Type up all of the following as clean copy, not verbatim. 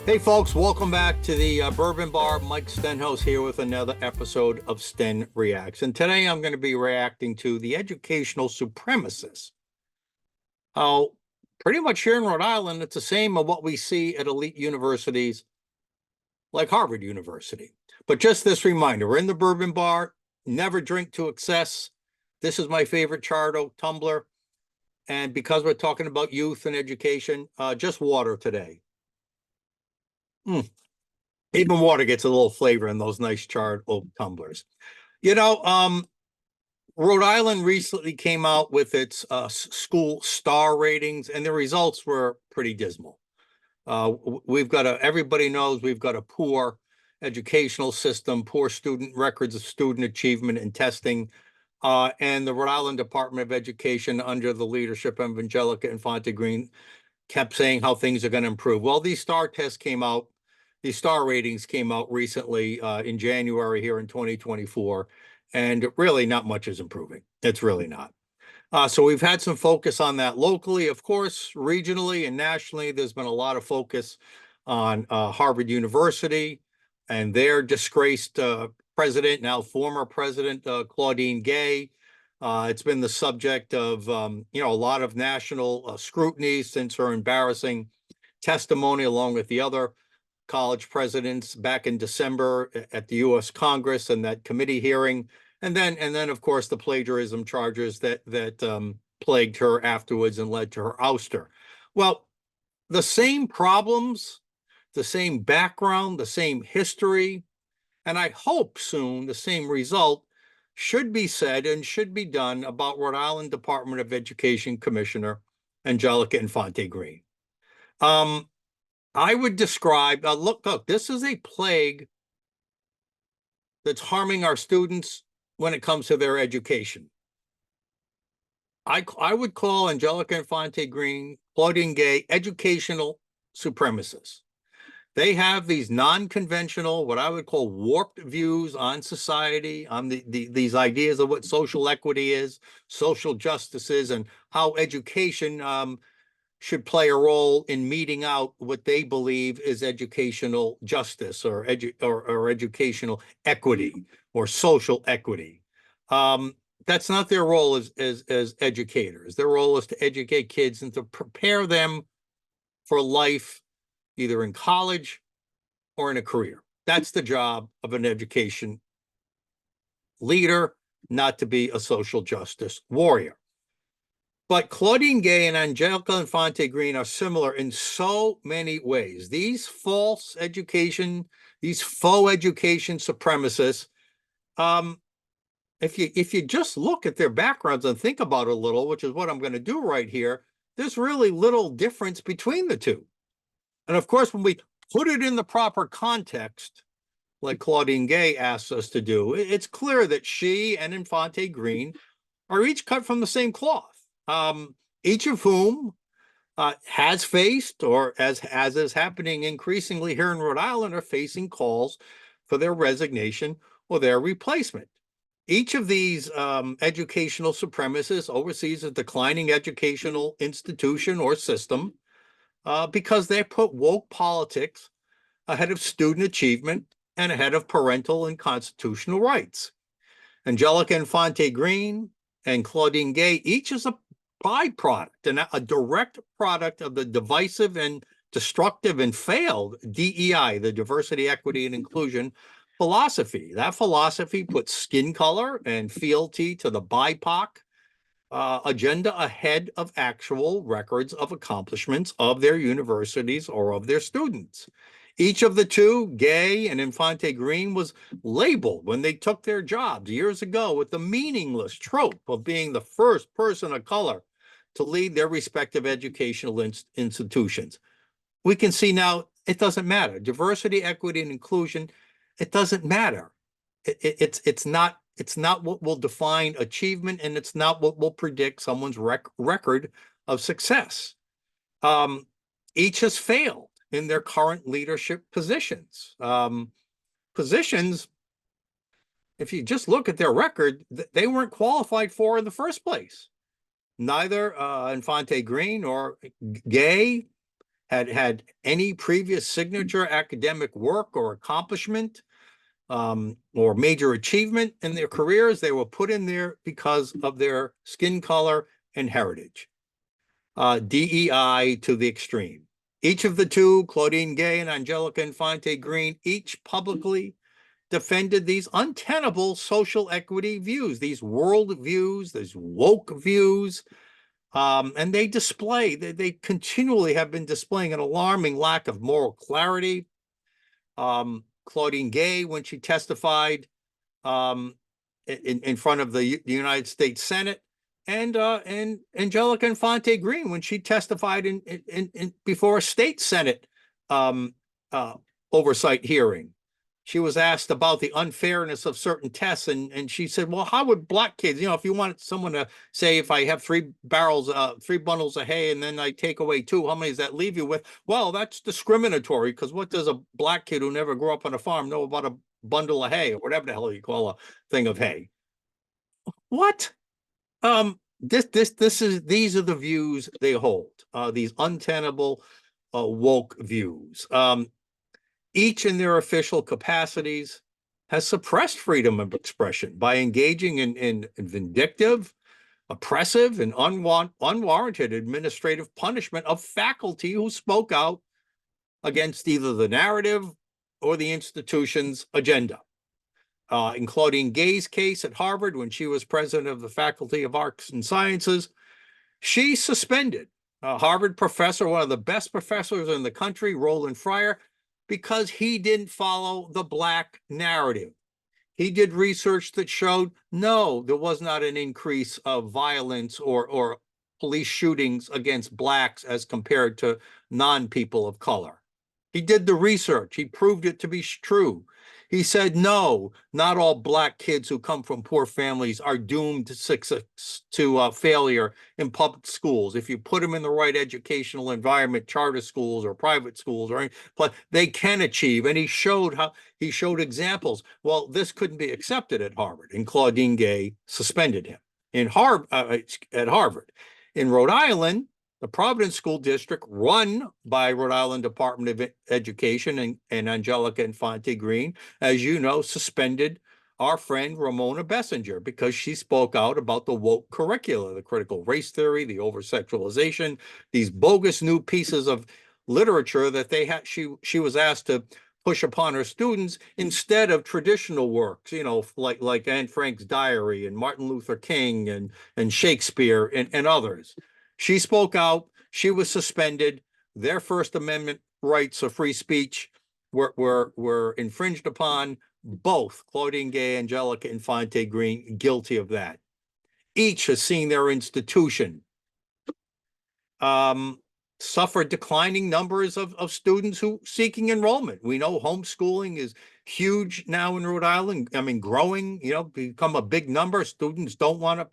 Hey folks, welcome back to the Bourbon Bar. Mike Stenhouse here with another episode of Sten Reacts. And today I'm going to be reacting to the educational supremacists. How pretty much here in Rhode Island, it's the same of what we see at elite universities like Harvard University. But just this reminder, we're in the Bourbon Bar, never drink to excess. This is my favorite Chardo tumbler. And because we're talking about youth and education, just water today. Even water gets a little flavor in those nice charred oak tumblers. You know, Rhode Island recently came out with its school star ratings, and the results were pretty dismal. Everybody knows we've got a poor educational system, poor student records of student achievement and testing. And the Rhode Island Department of Education, under the leadership of Angelica-Infante Greene, kept saying how things are going to improve. Well, these star ratings came out recently in January here in 2024, and really not much is improving. It's really not. So we've had some focus on that locally, of course, regionally and nationally. There's been a lot of focus on Harvard University and their disgraced president, now former president, Claudine Gay. It's been the subject of a lot of national scrutiny since her embarrassing testimony, along with the other college presidents back in December at the U.S. Congress and that committee hearing, and then of course the plagiarism charges that plagued her afterwards and led to her ouster. Well, the same problems, the same background, the same history, and I hope soon the same result should be said and should be done about Rhode Island Department of Education Commissioner Angelica-Infante Greene. I would describe, look, this is a plague that's harming our students when it comes to their education. I would call Angelica-Infante Greene, Claudine Gay, educational supremacists. They have these non-conventional, what I would call warped views on society, on these ideas of what social equity is, social justice is, and how education should play a role in meting out what they believe is educational justice or educational equity or social equity. That's not their role as educators. Their role is to educate kids and to prepare them for life, either in college or in a career. That's the job of an education leader, not to be a social justice warrior. But Claudine Gay and Angelica-Infante Greene are similar in so many ways. These false education, these faux education supremacists, if you just look at their backgrounds and think about it a little, which is what I'm going to do right here, there's really little difference between the two. And of course, when we put it in the proper context, like Claudine Gay asks us to do, it's clear that she and Infante Greene are each cut from the same cloth. Each of whom has faced, or as is happening increasingly here in Rhode Island, are facing calls for their resignation or their replacement. Each of these educational supremacists oversees a declining educational institution or system because they put woke politics ahead of student achievement and ahead of parental and constitutional rights. Angelica-Infante Greene and Claudine Gay each is a byproduct and a direct product of the divisive and destructive and failed DEI, the diversity, equity, and inclusion philosophy. That philosophy puts skin color and fealty to the BIPOC agenda ahead of actual records of accomplishments of their universities or of their students. Each of the two, Gay and Infante Greene, was labeled when they took their jobs years ago with the meaningless trope of being the first person of color to lead their respective educational institutions. We can see now it doesn't matter. Diversity, equity, and inclusion, it doesn't matter. It's not what will define achievement, and it's not what will predict someone's record of success. Each has failed in their current leadership positions. Positions, if you just look at their record, they weren't qualified for in the first place. Neither Infante Greene or Gay had any previous signature academic work or accomplishment, or major achievement in their careers. They were put in there because of their skin color and heritage. DEI to the extreme. Each of the two, Claudine Gay and Angelica-Infante Greene, each publicly defended these untenable social equity views, these world views, these woke views. And they continually have been displaying an alarming lack of moral clarity. Claudine Gay, when she testified in front of the United States Senate, and Angelica-Infante Greene, when she testified in before a state Senate oversight hearing. She was asked about the unfairness of certain tests, and she said, well, how would black kids, if you want someone to say, if I have three bundles of hay and then I take away two, how many does that leave you with? Well, that's discriminatory, because what does a black kid who never grew up on a farm know about a bundle of hay, or whatever the hell you call a thing of hay? What? These are the views they hold, these untenable, woke views. Each in their official capacities has suppressed freedom of expression by engaging in vindictive, oppressive, and unwarranted administrative punishment of faculty who spoke out against either the narrative or the institution's agenda. In Claudine Gay's case at Harvard, when she was president of the Faculty of Arts and Sciences, she suspended a Harvard professor, one of the best professors in the country, Roland Fryer, because he didn't follow the black narrative. He did research that showed, no, there was not an increase of violence or police shootings against blacks as compared to non-people of color. He did the research. He proved it to be true. He said, no, not all black kids who come from poor families are doomed to failure in public schools. If you put them in the right educational environment, charter schools or private schools, they can achieve. And he showed examples. Well, this couldn't be accepted at Harvard, and Claudine Gay suspended him at Harvard. In Rhode Island, the Providence School District, run by Rhode Island Department of Education and Angelica-Infante Greene, as you know, suspended our friend Ramona Bessinger because she spoke out about the woke curricula, the critical race theory, the over-sexualization, these bogus new pieces of literature that she was asked to push upon her students instead of traditional works, like Anne Frank's diary and Martin Luther King and Shakespeare and others. She spoke out. She was suspended. Their First Amendment rights of free speech were infringed upon. Both Claudine Gay and Angelica-Infante Greene guilty of that. Each has seen their institution suffer declining numbers of students who seeking enrollment. We know homeschooling is huge now in Rhode Island. I mean, growing, become a big number. Parents don't want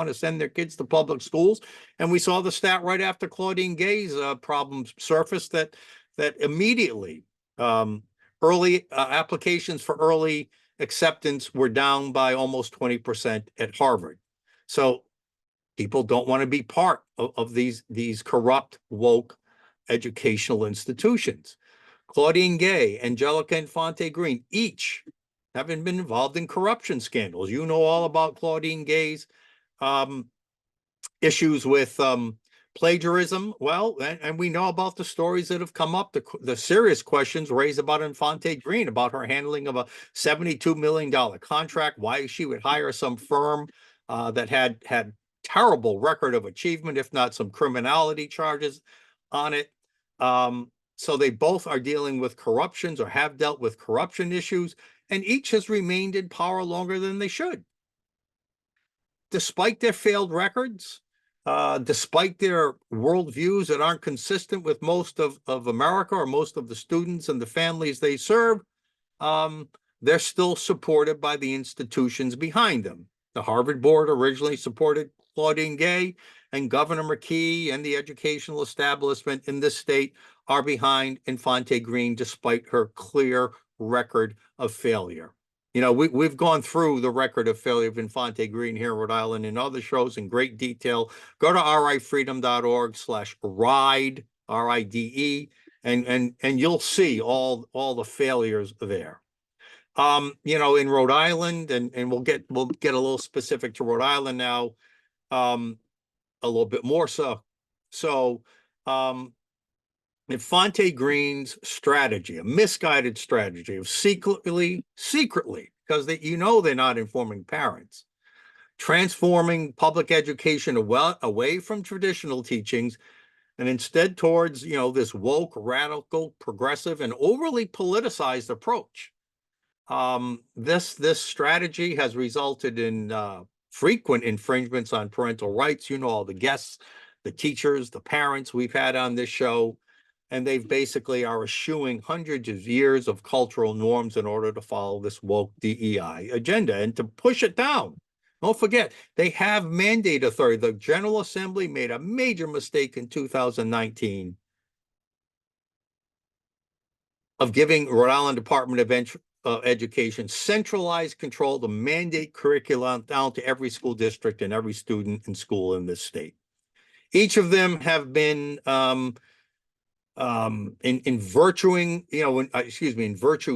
to send their kids to public schools. And we saw the stat right after Claudine Gay's problems surfaced that immediately early applications for early acceptance were down by almost 20% at Harvard. So people don't want to be part of these corrupt, woke educational institutions. Claudine Gay, Angelica-Infante Greene, each having been involved in corruption scandals. You know all about Claudine Gay's issues with plagiarism. Well, and we know about the stories that have come up, the serious questions raised about Infante Greene, about her handling of a $72 million contract, why she would hire some firm that had terrible record of achievement, if not some criminality charges on it. So they both are dealing with corruptions or have dealt with corruption issues, and each has remained in power longer than they should. Despite their failed records, despite their worldviews that aren't consistent with most of America or most of the students and the families they serve, they're still supported by the institutions behind them. The Harvard board originally supported Claudine Gay, and Governor McKee and the educational establishment in this state are behind Infante Greene, despite her clear record of failure. We've gone through the record of failure of Infante Greene here in Rhode Island in other shows in great detail. Go to rifreedom.org/ride RIDE, and you'll see all the failures there. In Rhode Island, and we'll get a little specific to Rhode Island now, a little bit more so. So, Infante Greene's strategy, a misguided strategy of secretly, because they're not informing parents, transforming public education away from traditional teachings and instead towards, this woke, radical, progressive, and overly politicized approach. This strategy has resulted in frequent infringements on parental rights. All the guests, the teachers, the parents we've had on this show, and they've basically are eschewing hundreds of years of cultural norms in order to follow this woke DEI agenda and to push it down. Don't forget, they have mandate authority. The General Assembly made a major mistake in 2019 of giving Rhode Island Department of Education centralized control to mandate curriculum down to every school district and every student and school in this state. Each of them have been in virtue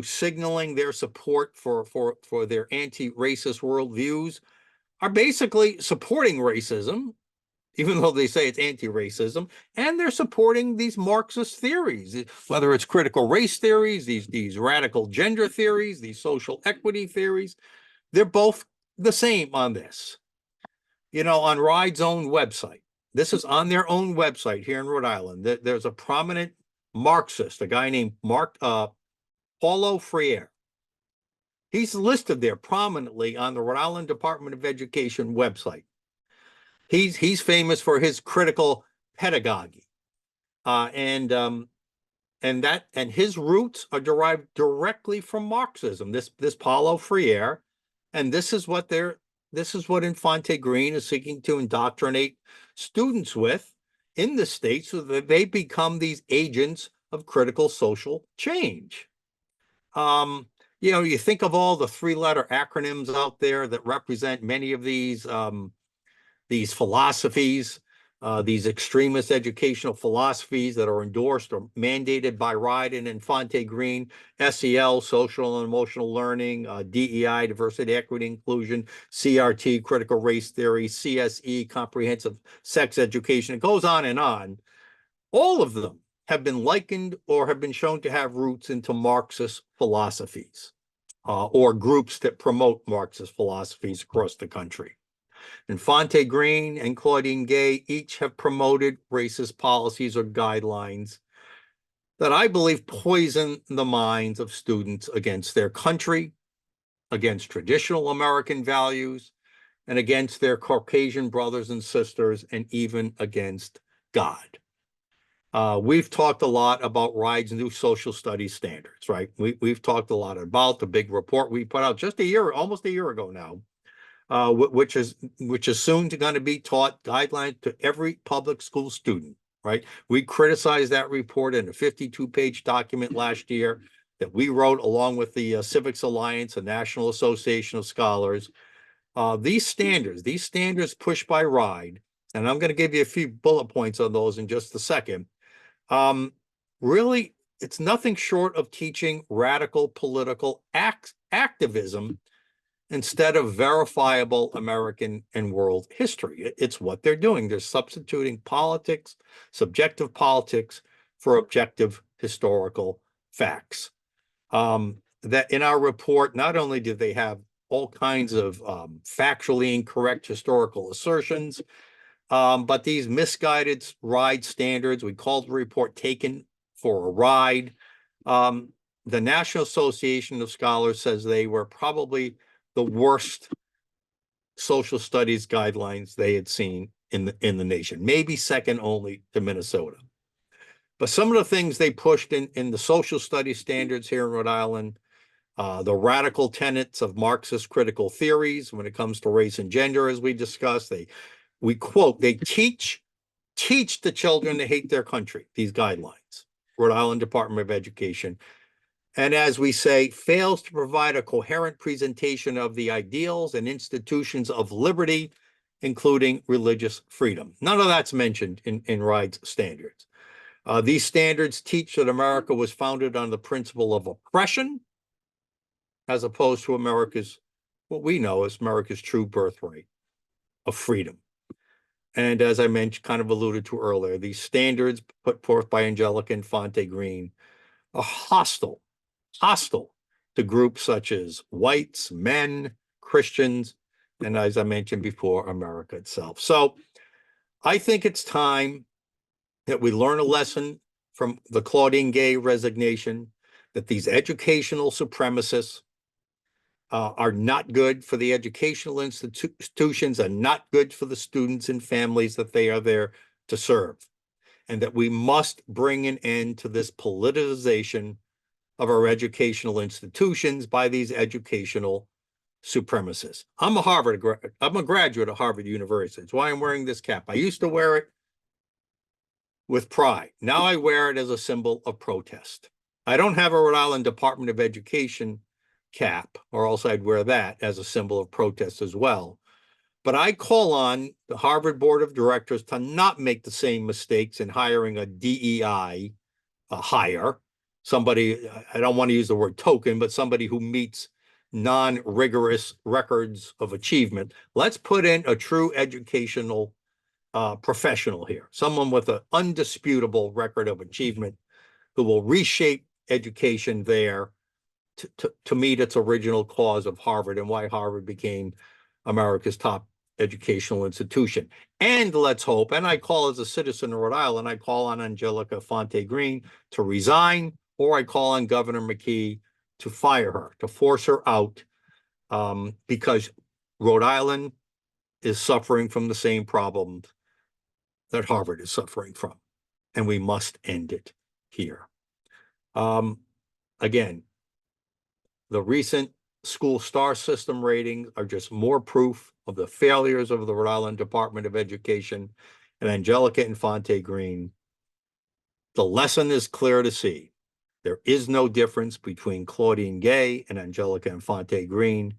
signaling their support for their anti-racist worldviews, are basically supporting racism, even though they say it's anti-racism, and they're supporting these Marxist theories, whether it's critical race theories, these radical gender theories, these social equity theories. They're both the same on this. On RIDE's own website, this is on their own website here in Rhode Island. There's a prominent Marxist, a guy named Paulo Freire. He's listed there prominently on the Rhode Island Department of Education website. He's famous for his critical pedagogy, and his roots are derived directly from Marxism. This Paulo Freire, and this is what Infante Greene is seeking to indoctrinate students with in the state, so that they become these agents of critical social change. You think of all the three-letter acronyms out there that represent many of these philosophies, these extremist educational philosophies that are endorsed or mandated by RIDE and Infante Greene: SEL, social and emotional learning, DEI, diversity, equity, inclusion, CRT, critical race theory, CSE, comprehensive sex education. It goes on and on. All of them have been likened or have been shown to have roots into Marxist philosophies, or groups that promote Marxist philosophies across the country. Infante Greene and Claudine Gay each have promoted racist policies or guidelines that I believe poison the minds of students against their country, against traditional American values, and against their Caucasian brothers and sisters, and even against God. We've talked a lot about RIDE's new social studies standards, right? We've talked a lot about the big report we put out almost a year ago now, which is soon going to be taught guidelines to every public school student, right? We criticized that report in a 52-page document last year that we wrote along with the Civics Alliance, a National Association of Scholars. These standards pushed by RIDE, and I'm going to give you a few bullet points on those in just a second. Really, it's nothing short of teaching radical political activism instead of verifiable American and world history. It's what they're doing. They're substituting politics, subjective politics, for objective historical facts. That in our report, not only do they have all kinds of factually incorrect historical assertions, but these misguided RIDE standards, we called the report Taken for a Ride. The National Association of Scholars says they were probably the worst social studies guidelines they had seen in the nation, maybe second only to Minnesota. But some of the things they pushed in the social studies standards here in Rhode Island, the radical tenets of Marxist critical theories when it comes to race and gender, as we discussed, we quote, they teach the children to hate their country, these guidelines, Rhode Island Department of Education. And as we say, fails to provide a coherent presentation of the ideals and institutions of liberty, including religious freedom. None of that's mentioned in RIDE's standards. These standards teach that America was founded on the principle of oppression, as opposed to what we know as America's true birthright of freedom. And as I mentioned, kind of alluded to earlier, these standards put forth by Angelica-Infante Greene are hostile to groups such as whites, men, Christians, and as I mentioned before, America itself. So I think it's time that we learn a lesson from the Claudine Gay resignation, that these educational supremacists are not good for the educational institutions, are not good for the students and families that they are there to serve, and that we must bring an end to this politicization of our educational institutions by these educational supremacists. I'm a graduate of Harvard University. That's why I'm wearing this cap. I used to wear it with pride. Now I wear it as a symbol of protest. I don't have a Rhode Island Department of Education cap, or else I'd wear that as a symbol of protest as well. But I call on the Harvard Board of Directors to not make the same mistakes in hiring a DEI hire, somebody, I don't want to use the word token, but somebody who meets non-rigorous records of achievement. Let's put in a true educational professional here, someone with an undisputable record of achievement who will reshape education there to meet its original cause of Harvard and why Harvard became America's top educational institution. And let's hope, and I call as a citizen of Rhode Island, I call on Angelica-Infante Greene to resign, or I call on Governor McKee to fire her, to force her out, because Rhode Island is suffering from the same problems that Harvard is suffering from, and we must end it here. Again, the recent school star system ratings are just more proof of the failures of the Rhode Island Department of Education and Angelica-Infante Greene. The lesson is clear to see. There is no difference between Claudine Gay and Angelica-Infante Greene,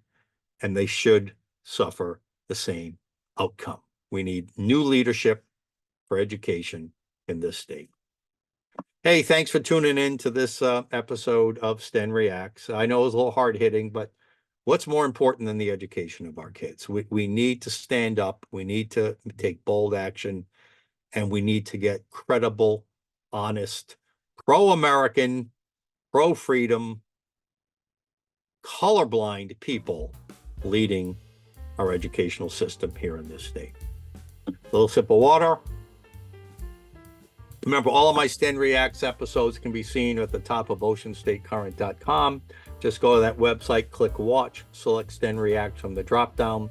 and they should suffer the same outcome. We need new leadership for education in this state. Hey, thanks for tuning in to this episode of Sten Reacts. I know it was a little hard-hitting, but what's more important than the education of our kids? We need to stand up, we need to take bold action, and we need to get credible, honest, pro-American, pro-freedom, colorblind people leading our educational system here in this state. A little sip of water. Remember, all of my Sten Reacts episodes can be seen at the top of oceanstatecurrent.com. Just go to that website, click watch, select Sten Reacts from the drop-down,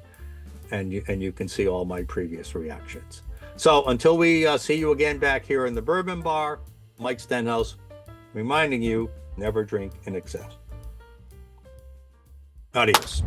and you can see all my previous reactions. So until we see you again back here in the Bourbon Bar, Mike Stenhouse, reminding you, never drink in excess. Adios.